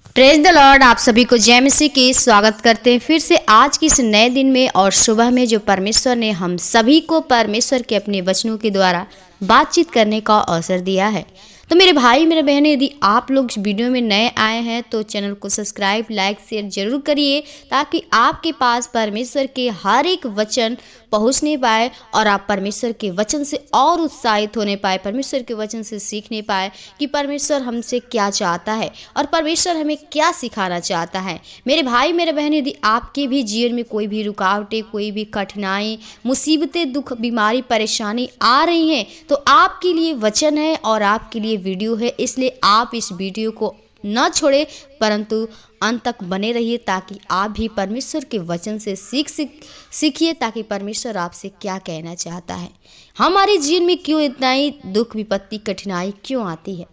Praise the Lord. आप सभी को जय मसीह की स्वागत करते हैं फिर से आज की इस नए दिन में और सुबह में जो परमेश्वर ने हम सभी को परमेश्वर के अपने वचनों के द्वारा बातचीत करने का अवसर दिया है। तो मेरे भाई मेरे बहनें, यदि आप लोग इस वीडियो में नए आए हैं तो चैनल को सब्सक्राइब लाइक शेयर जरूर करिए, ताकि आपके पास परमेश्वर के हर एक वचन पहुंचने पाए और आप परमेश्वर के वचन से और उत्साहित होने पाए, परमेश्वर के वचन से सीखने पाए कि परमेश्वर हमसे क्या चाहता है और परमेश्वर हमें क्या सिखाना चाहता है। मेरे भाई मेरे बहन, यदि आपके भी जीवन में कोई भी रुकावटें, कोई भी कठिनाई, मुसीबतें, दुख, बीमारी, परेशानी आ रही हैं तो आपके लिए वचन है और आपके लिए वीडियो है। इसलिए आप इस वीडियो को न छोड़े परंतु अंत तक बने रहिए, ताकि आप भी परमेश्वर के वचन से सीखिए, ताकि परमेश्वर आपसे क्या कहना चाहता है। हमारे जीवन में क्यों इतना ही दुख, विपत्ति, कठिनाई क्यों आती है?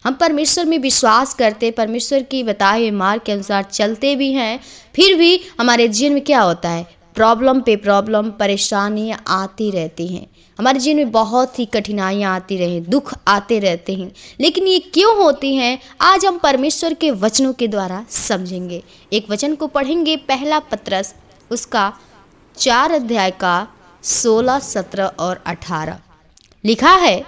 हम परमेश्वर में विश्वास करते, परमेश्वर की बताए हुए मार्ग के अनुसार चलते भी हैं, फिर भी हमारे जीवन में क्या होता है? प्रॉब्लम पे प्रॉब्लम, परेशानियाँ आती रहती हैं। हमारे जीवन में बहुत ही कठिनाइयाँ आती रहे, दुख आते रहते हैं, लेकिन ये क्यों होती हैं? आज हम परमेश्वर के वचनों के द्वारा समझेंगे। एक वचन को पढ़ेंगे, पहला पत्रस उसका 4 अध्याय का 16, 17 और 18। लिखा है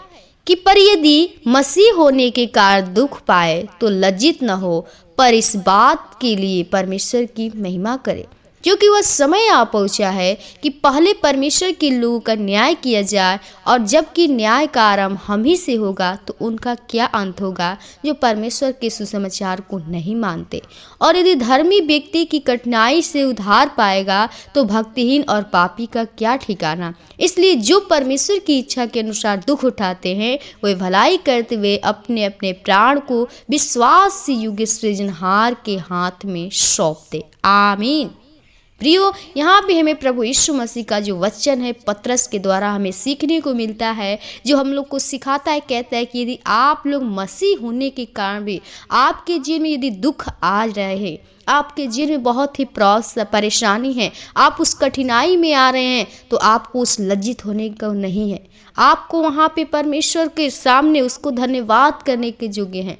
कि पर यदि मसीह होने के कारण दुख पाए तो लज्जित न हो, पर इस बात के लिए परमेश्वर की महिमा करे, क्योंकि वह समय आ पहुंचा है कि पहले परमेश्वर के लोगों का न्याय किया जाए, और जबकि न्याय का आरंभ हम ही से होगा तो उनका क्या अंत होगा जो परमेश्वर के सुसमाचार को नहीं मानते। और यदि धर्मी व्यक्ति की कठिनाई से उद्धार पाएगा तो भक्तिहीन और पापी का क्या ठिकाना। इसलिए जो परमेश्वर की इच्छा के अनुसार दुख उठाते हैं वे भलाई करते हुए अपने अपने प्राण को विश्वास से युग सृजनहार के हाथ में सौंप दे। आमीन। प्रियो, यहाँ पे हमें प्रभु यीशु मसीह का जो वचन है पत्रस के द्वारा हमें सीखने को मिलता है, जो हम लोग को सिखाता है, कहता है कि यदि आप लोग मसीह होने के कारण भी आपके जीवन में यदि दुख आ रहे हैं, आपके जीवन में बहुत ही परेशानी है, आप उस कठिनाई में आ रहे हैं, तो आपको उस लज्जित होने का नहीं है। आपको वहाँ पे परमेश्वर के सामने उसको धन्यवाद करने के योग्य हैं,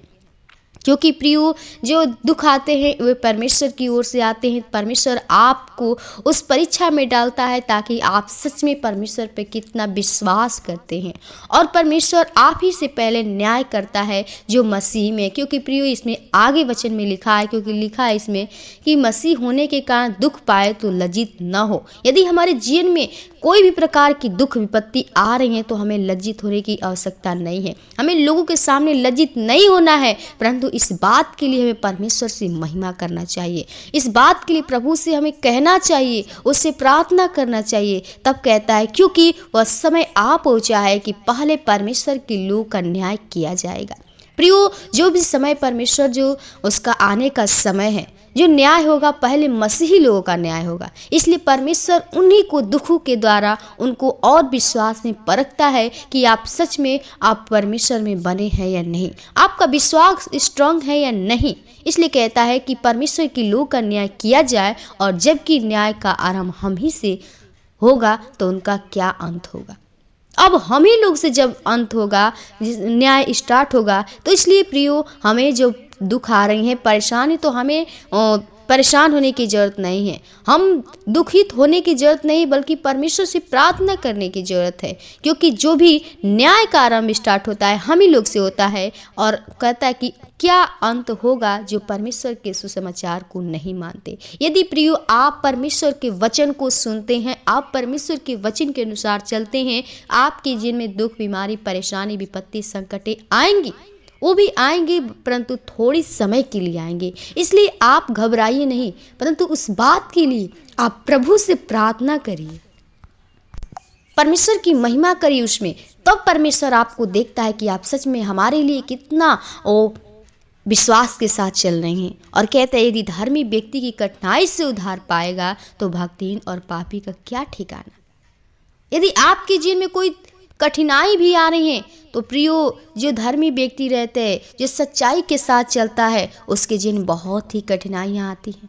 क्योंकि प्रियो जो दुख आते हैं वे परमेश्वर की ओर से आते हैं। परमेश्वर आपको उस परीक्षा में डालता है ताकि आप सच में परमेश्वर पे कितना विश्वास करते हैं, और परमेश्वर आप ही से पहले न्याय करता है जो मसीह में। क्योंकि प्रियो इसमें आगे वचन में लिखा है, क्योंकि लिखा है इसमें कि मसीह होने के कारण दुख पाए तो लज्जित न हो। यदि हमारे जीवन में कोई भी प्रकार की दुख विपत्ति आ रही है तो हमें लज्जित होने की आवश्यकता नहीं है। हमें लोगों के सामने लज्जित नहीं होना है, परंतु इस बात के लिए हमें परमेश्वर से महिमा करना चाहिए। इस बात के लिए प्रभु से हमें कहना चाहिए, उससे प्रार्थना करना चाहिए। तब कहता है क्योंकि वह समय आ पहुंचा है कि पहले परमेश्वर के लोगों का न्याय किया जाएगा। प्रियो, जो भी समय परमेश्वर जो उसका आने का समय है, जो न्याय होगा पहले मसीही लोगों का न्याय होगा। इसलिए परमेश्वर उन्हीं को दुखों के द्वारा उनको और विश्वास में परखता है कि आप सच में आप परमेश्वर में बने हैं या नहीं, आपका विश्वास स्ट्रांग है या नहीं। इसलिए कहता है कि परमेश्वर के लोगों का न्याय किया जाए, और जबकि न्याय का आरंभ हम ही से होगा तो उनका क्या अंत होगा। अब हम ही लोग से जब अंत होगा, न्याय स्टार्ट होगा, तो इसलिए प्रियो हमें जो दुख आ रही है, परेशानी, तो हमें परेशान होने की ज़रूरत नहीं है, हम दुखित होने की ज़रूरत नहीं, बल्कि परमेश्वर से प्रार्थना करने की ज़रूरत है। क्योंकि जो भी न्याय का आरंभ स्टार्ट होता है हम ही लोग से होता है, और कहता है कि क्या अंत होगा जो परमेश्वर के सुसमाचार को नहीं मानते। यदि प्रियो आप परमेश्वर के वचन को सुनते हैं, आप परमेश्वर के वचन के अनुसार चलते हैं, आपके जीवन में दुख, बीमारी, परेशानी, विपत्ति, संकटें आएंगी, वो भी आएंगे, परंतु थोड़ी समय के लिए आएंगे। इसलिए आप घबराइए नहीं, परंतु उस बात के लिए आप प्रभु से प्रार्थना करिए, परमेश्वर की महिमा करिए उसमें। तब परमेश्वर आपको देखता है कि आप सच में हमारे लिए कितना विश्वास के साथ चल रहे हैं, और कहते हैं यदि धर्मी व्यक्ति की कठिनाई से उद्धार पाएगा तो भक्तिहीन और पापी का क्या ठिकाना। यदि आपके जीवन में कोई कठिनाई भी आ रही है तो प्रियो जो धर्मी व्यक्ति रहते हैं, जो सच्चाई के साथ चलता है, उसके जीवन बहुत ही कठिनाइयाँ आती हैं,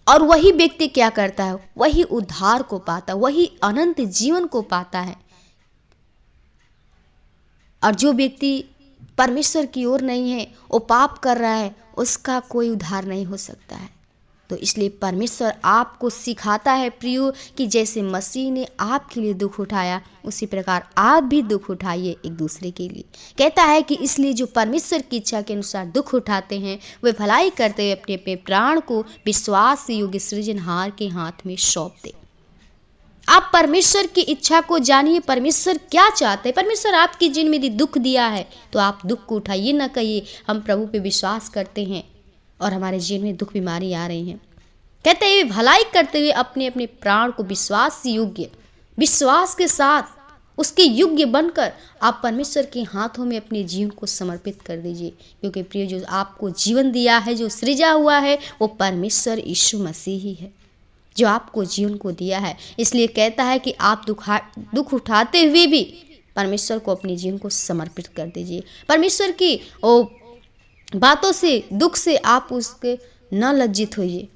और वही व्यक्ति क्या करता है? वही उद्धार को पाता, वही अनंत जीवन को पाता है। और जो व्यक्ति परमेश्वर की ओर नहीं है, वो पाप कर रहा है, उसका कोई उद्धार नहीं हो सकता है। तो इसलिए परमेश्वर आपको सिखाता है प्रियो कि जैसे मसीह ने आपके लिए दुख उठाया, उसी प्रकार आप भी दुख उठाइए एक दूसरे के लिए। कहता है कि इसलिए जो परमेश्वर की इच्छा के अनुसार दुख उठाते हैं, वे भलाई करते हुए अपने अपने प्राण को विश्वास योग्य सृजनहार के हाथ में सौंप दे। आप परमेश्वर की इच्छा को जानिए, परमेश्वर क्या चाहते हैं। परमेश्वर आपकी जिन में यदि दुख दिया है तो आप दुख को उठाइए, ना कहिए हम प्रभु पे विश्वास करते हैं और हमारे जीवन में दुख बीमारी आ रही हैं। कहते हैं भलाई करते हुए अपने अपने प्राण को विश्वास योग्य, विश्वास के साथ उसके योग्य बनकर आप परमेश्वर के हाथों में अपने जीवन को समर्पित कर दीजिए। क्योंकि प्रिय, जो आपको जीवन दिया है, जो सृजा हुआ है, वो परमेश्वर यीशु मसीह ही है जो आपको जीवन को दिया है। इसलिए कहता है कि आप दुख उठाते हुए भी परमेश्वर को अपने जीवन को समर्पित कर दीजिए। परमेश्वर की ओ बातों से, दुख से आप उसके न लज्जित होइए,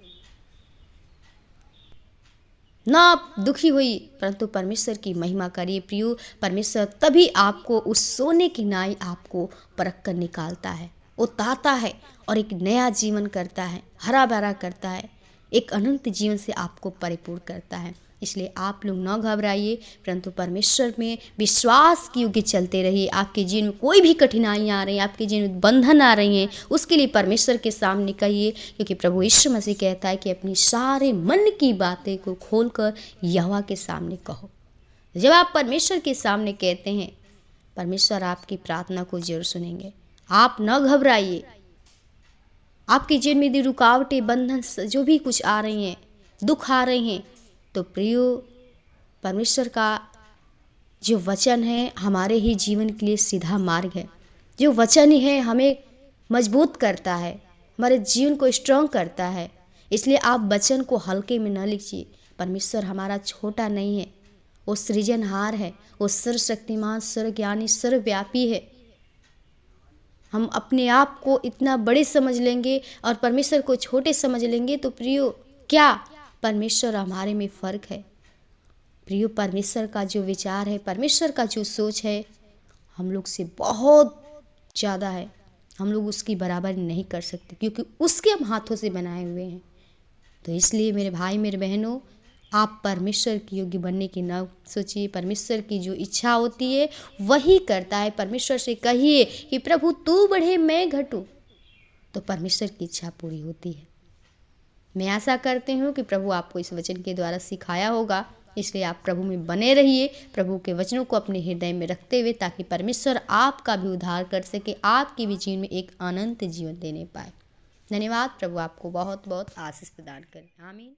ना आप दुखी होइए, परंतु परमेश्वर की महिमा करिए। प्रियो, परमेश्वर तभी आपको उस सोने की नाई आपको परख कर निकालता है, उतारता है और एक नया जीवन करता है, हरा भरा करता है, एक अनंत जीवन से आपको परिपूर्ण करता है। इसलिए आप लोग न घबराइए, परंतु परमेश्वर में विश्वास के योग्य चलते रहिए। आपके जीवन में कोई भी कठिनाइयाँ आ रही हैं, आपके जीवन में बंधन आ रही हैं, उसके लिए परमेश्वर के सामने कहिए। क्योंकि प्रभु यीशु मसीह कहता है कि अपनी सारे मन की बातें को खोलकर यहोवा के सामने कहो। जब आप परमेश्वर के सामने कहते हैं, परमेश्वर आपकी प्रार्थना को जरूर सुनेंगे। आप न घबराइए। आपके जीवन में यदि रुकावटें, बंधन, जो भी कुछ आ रही हैं, दुख आ रहे हैं, तो प्रियो, परमेश्वर का जो वचन है हमारे ही जीवन के लिए सीधा मार्ग है। जो वचन ही है हमें मजबूत करता है, हमारे जीवन को स्ट्रांग करता है। इसलिए आप वचन को हल्के में न लीजिए। परमेश्वर हमारा छोटा नहीं है, वो सृजनहार है, वो सर्वशक्तिमान, सर्वज्ञानी, सर्वव्यापी है। हम अपने आप को इतना बड़े समझ लेंगे और परमेश्वर को छोटे समझ लेंगे तो प्रियो, क्या परमेश्वर हमारे में फ़र्क है। प्रियो, परमेश्वर का जो विचार है, परमेश्वर का जो सोच है, हम लोग से बहुत ज़्यादा है। हम लोग उसकी बराबरी नहीं कर सकते, क्योंकि उसके हम हाथों से बनाए हुए हैं। तो इसलिए मेरे भाई, मेरे बहनों, आप परमेश्वर की योग्य बनने की न सोचिए। परमेश्वर की जो इच्छा होती है वही करता है। परमेश्वर से कहिए कि प्रभु तू बढ़े मैं घटूं, तो परमेश्वर की इच्छा पूरी होती है। मैं आशा करती हूँ कि प्रभु आपको इस वचन के द्वारा सिखाया होगा। इसलिए आप प्रभु में बने रहिए, प्रभु के वचनों को अपने हृदय में रखते हुए, ताकि परमेश्वर आपका भी उद्धार कर सके, आपके भी जीवन में एक अनंत जीवन देने पाए। धन्यवाद। प्रभु आपको बहुत बहुत आशीष प्रदान करे। आमीन।